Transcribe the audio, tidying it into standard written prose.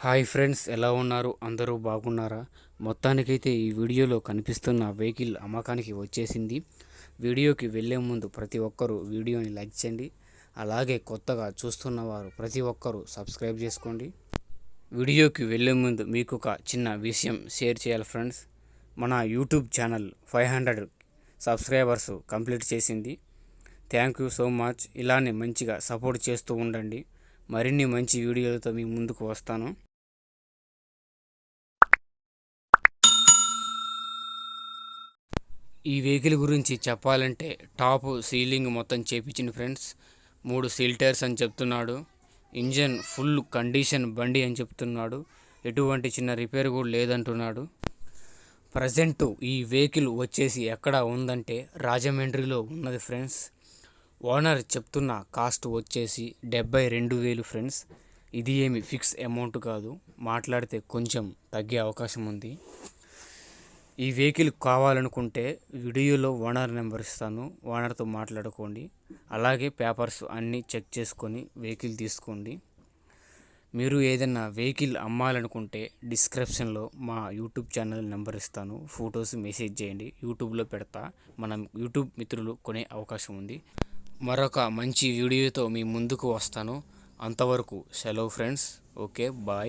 Hi friends, ఎలా ఉన్నారు? అందరూ బాగున్నారా? మొత్తానికైతే ఈ వీడియోలో కనిపిస్తున్న వెహికల్ అమ్మకానికి వచ్చేసింది. వీడియోకి వెళ్ళే ముందు ప్రతి ఒక్కరూ వీడియోని లైక్ చేయండి. అలాగే కొత్తగా చూస్తున్న వారు ప్రతి ఒక్కరూ సబ్స్క్రైబ్ చేసుకోండి. వీడియోకి వెళ్ళే ముందు మీకు ఒక చిన్న విషయం షేర్ చేయాలి ఫ్రెండ్స్. మన యూట్యూబ్ ఛానల్ 500 సబ్స్క్రైబర్స్ కంప్లీట్ చేసింది. Thank you so much. ఇలానే మంచిగా సపోర్ట్ చేస్తూ ఉండండి. మరిన్ని మంచి వీడియోలతో మీ ముందుకు వస్తాను. ఈ వెహికల్ గురించి చెప్పాలంటే టాప్ సీలింగ్ మొత్తం చేపించింది ఫ్రెండ్స్. 3 సీల్ టైర్స్ అని చెప్తున్నాడు. ఇంజన్ ఫుల్ కండిషన్ బండి అని చెప్తున్నాడు. ఎటువంటి చిన్న రిపేర్ కూడా లేదంటున్నాడు. ప్రజెంట్ ఈ వెహికల్ వచ్చేసి ఎక్కడ ఉందంటే రాజమండ్రిలో ఉన్నది ఫ్రెండ్స్. ఓనర్ చెప్తున్న కాస్ట్ వచ్చేసి 72,000 ఫ్రెండ్స్. ఇది ఏమి ఫిక్స్ అమౌంట్ కాదు, మాట్లాడితే కొంచెం తగ్గే అవకాశం ఉంది. ఈ వెహికల్ కావాలనుకుంటే వీడియోలో ఓనర్ నెంబర్ ఇస్తాను, ఓనర్తో మాట్లాడుకోండి. అలాగే పేపర్స్ అన్నీ చెక్ చేసుకొని వెహికల్ తీసుకోండి. మీరు ఏదైనా వెహికల్ అమ్మాలనుకుంటే డిస్క్రిప్షన్లో మా యూట్యూబ్ ఛానల్ నెంబర్ ఇస్తాను, ఫొటోస్ మెసేజ్ చేయండి, యూట్యూబ్లో పెడతా. మనం యూట్యూబ్ మిత్రులు కొనే అవకాశం ఉంది. మరొక మంచి వీడియోతో మీ ముందుకు వస్తాను. అంతవరకు సెలవు ఫ్రెండ్స్. Okay, bye.